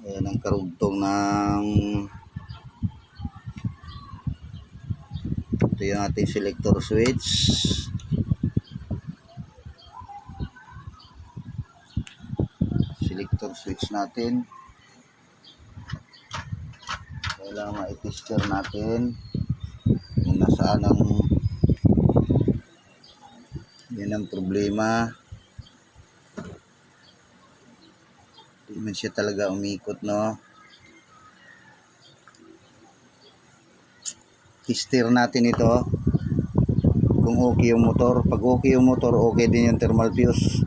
Ayan ang karugtong ng ito yung ating selector switch. Selector switch natin. Kailangan ma-tester natin kung nasaan ang yan ang problema. Hindi man siya talaga umikot, no? Tester natin ito kung okay yung motor. Pag okay yung motor, okay din yung thermal fuse.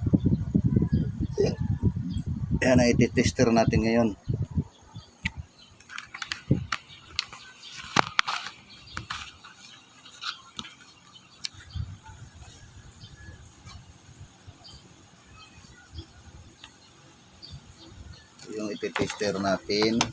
Yan ang iti-tester natin ngayon. Yung iti-tester natin.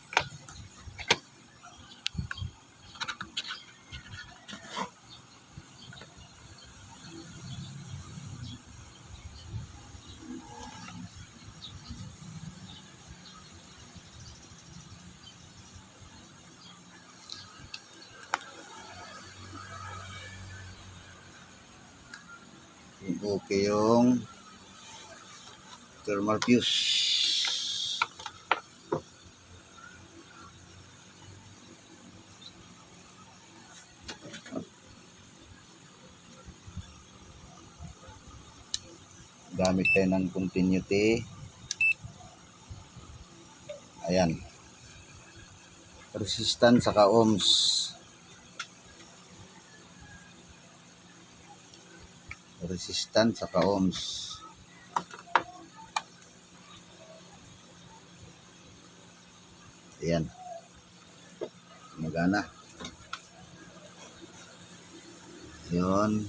Okay yung thermal fuse. Gamit tayo ng continuity. Ayan. Resistance saka ohms. Resistance saka ohms. Ayan. Magana. Yun.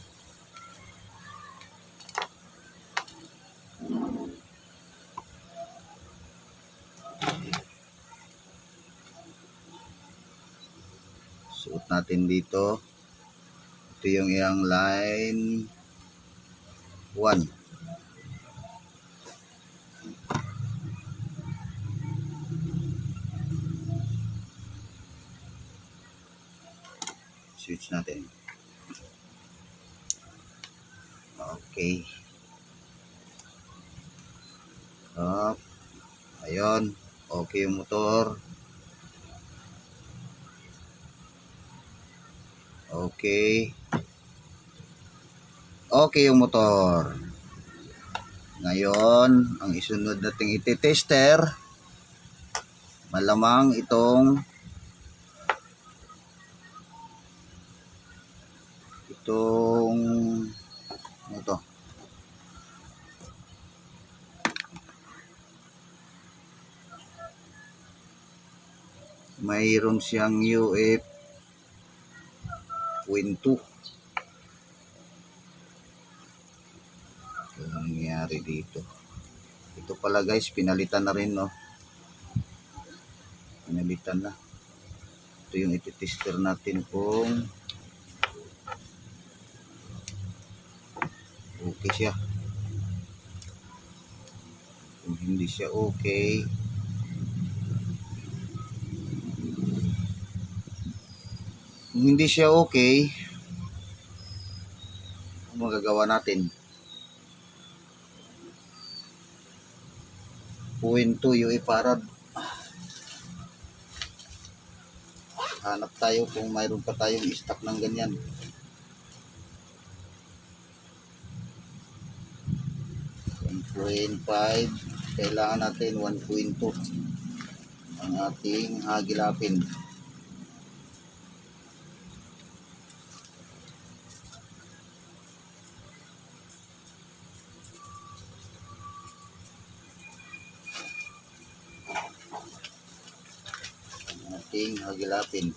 Suot natin dito. Ito yung iyang line 1. Switch natin. Okay. Up. Ayun. Okay yung motor. Okay. Okay yung motor. Ngayon, ang isunod nating iti-tester, malamang itong ano to? Mayroon siyang UF 0.2. Ano nangyari dito? Ito pala guys, pinalitan na rin, no? Pinalitan na. Ito yung iti-tester natin kung okay siya. Kung hindi siya okay, kung hindi siya okay, ano magagawa natin? 0.2 UF farad. Hanap tayo kung mayroon pa tayong stock ng ganyan. 1.5, kailangan natin 1.2 ang ating hagilapin. Hagilapin.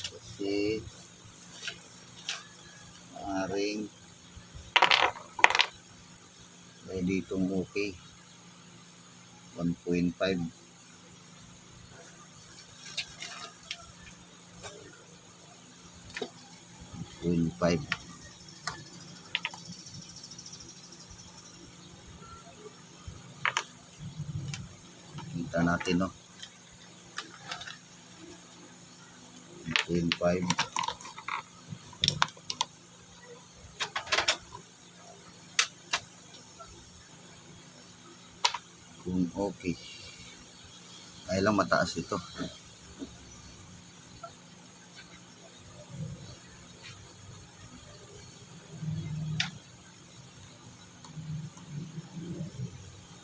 Kasi maaaring Tayo ditong okay. 1.5. 1.5. Kita natin, no? 1.5. Kung okay. Ay lang mataas ito.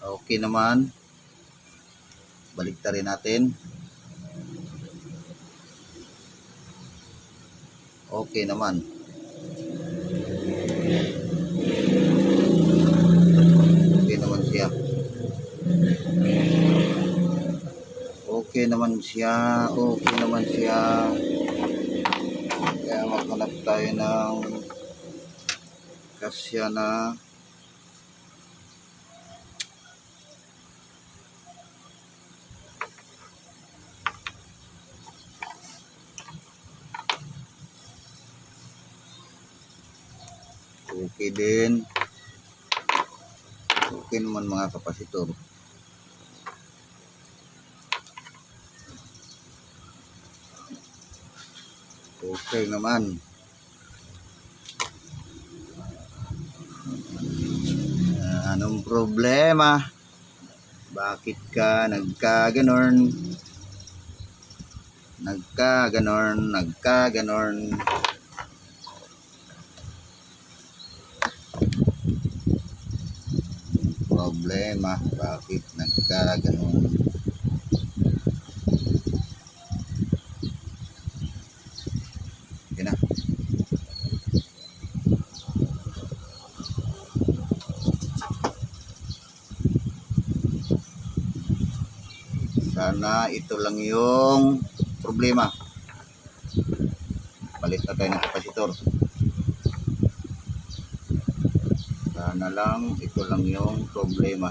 Okay naman. Baliktarin natin. Okay naman. Okay naman siya. Okay naman siya. Okay naman siya. Kaya maghanap tayo ng kasya na okay din. Okay naman mga kapasitor. Okay naman. Anong problema? Bakit ka nagkaganon? Nagkaganon. Problema, bakit nagkaganon? Yan na. Sana ito lang yung problema. Palit na tayo ng kapasitor. Sana lang ito lang yung problema.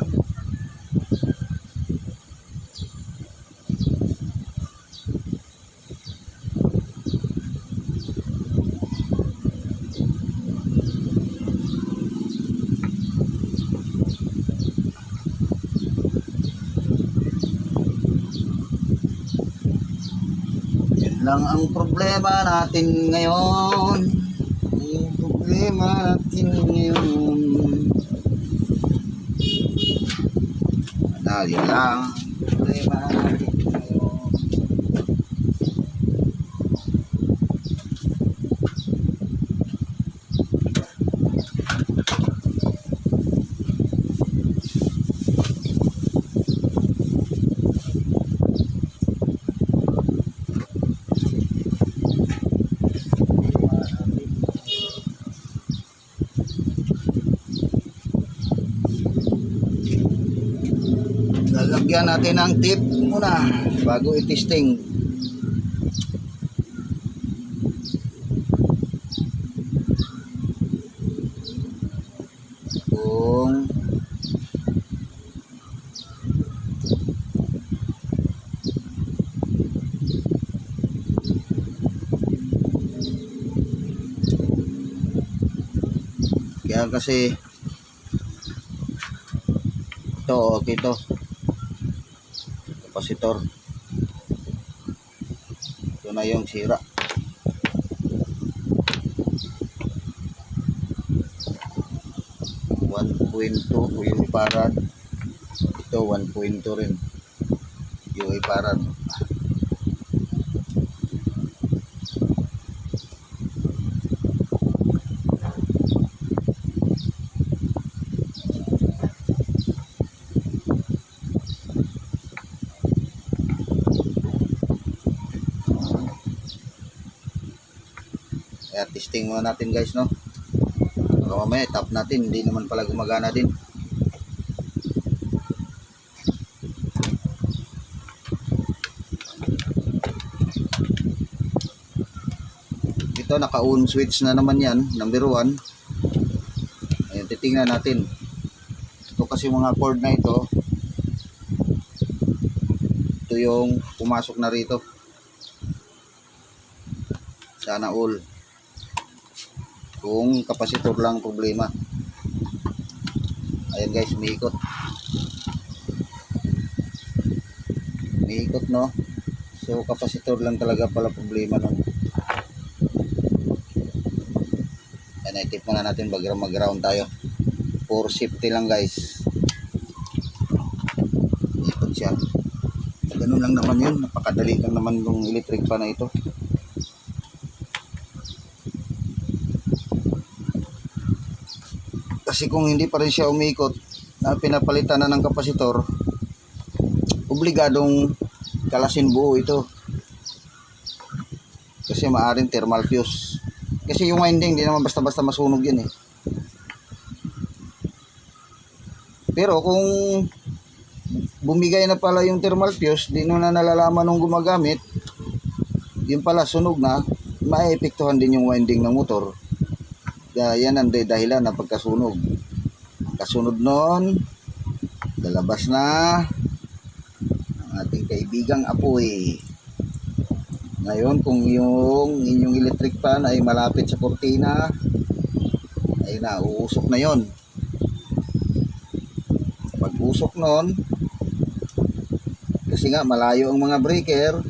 Yan lang ang problema natin ngayon. Yung problema natin ngayon. Yan lang ang problema natin ngayon. Lalagyan natin ng tip muna bago i-testing. Kung kaya kasi ito okay to kapasitor. Ito na yung sira. 1.2 yung iparad. Ito 1.2 rin yung iparad. Kaya testing muna natin guys, no? Baka mamaya tap natin, hindi naman pala gumagana din. Ito naka-on switch na naman yan, number 1. Ayun, titingnan natin ito kasi mga cord na ito yung pumasok na rito. Sana all. Kung kapasitor lang problema. Ayan guys, umiikot. Umiikot, no? So kapasitor lang talaga pala problema nun. Ayan, itip muna natin bago mag-ground tayo. For safety lang guys. Umiikot siya. Ganun lang naman yun. Napakadali lang naman yung electric pan na ito. Kasi kung hindi pa rin siya umiikot na pinapalitan na ng kapasitor, obligadong kalasin buo ito. Kasi maaring thermal fuse. Kasi yung winding, di naman basta-basta masunog yun eh. Pero kung bumigay na pala yung thermal fuse, di na nalalaman nung gumagamit, yun pala sunog na, maepektuhan din yung winding ng motor. Yan ang dahilan na pagkasunog. Kasunod nun, lalabas na ang ating kaibigang apoy. Ngayon, kung yung inyong electric fan ay malapit sa kortina, ay nauusok na yon. Pag usok nun, kasi nga malayo ang mga breaker,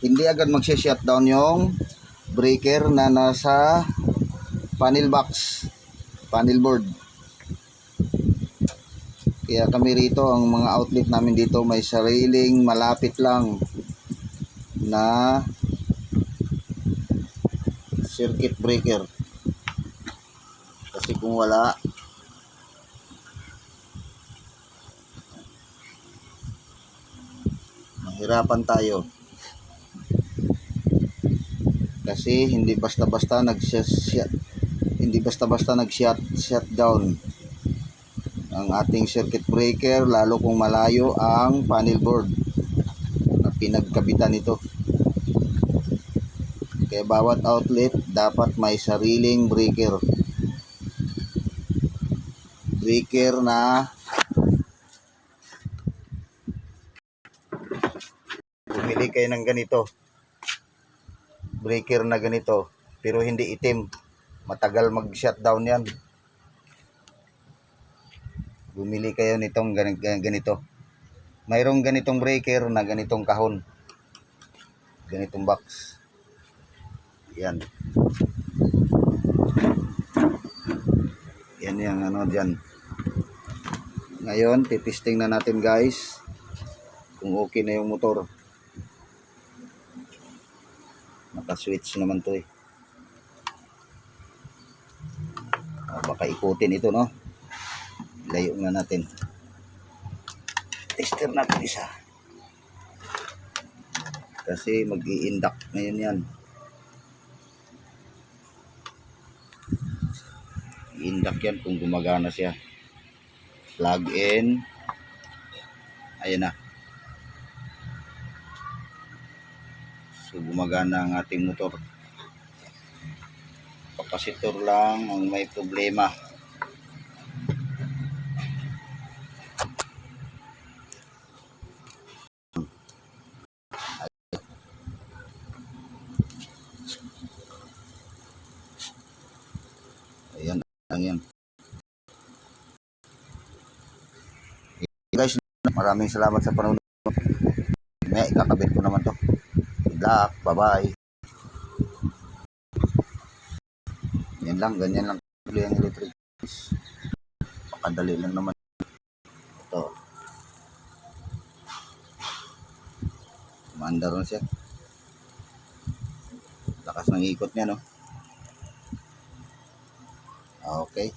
hindi agad magsi-shutdown yung breaker na nasa panel box, panel board. Kaya kami rito, ang mga outlet namin dito may sariling malapit lang na circuit breaker. Kasi kung wala, mahirapan tayo. Kasi hindi basta-basta nag-shutdown ang ating circuit breaker, lalo kung malayo ang panel board na pinagkabitan nito. Kaya bawat outlet dapat may sariling breaker na bumili kayo ng ganito, breaker na ganito, pero hindi itim, matagal mag-shutdown yan. Bumili kayo nitong ganito. Mayroong ganitong breaker na ganitong kahon, ganitong box. Yan. Yan yung ano dyan. Ngayon, titesting na natin guys kung okay na yung motor. Naka-switch naman to eh. Baka ikutin ito, no? Layo na natin. Tester natin isa. Kasi mag-i-induct ngayon yan. I-induct yan kung gumagana siya. Plug in. Ayan na. So gumagana ang ating motor. Kapasitor lang ang may problema. Ayan lang yan. Guys, maraming salamat sa panonood. May ikakabit ko naman to. Good luck. Bye-bye. Yan lang, ganyan lang ang electric. Pakadali lang naman ito. Maandar na siya. Lakas ng ikot niya, no? Okay.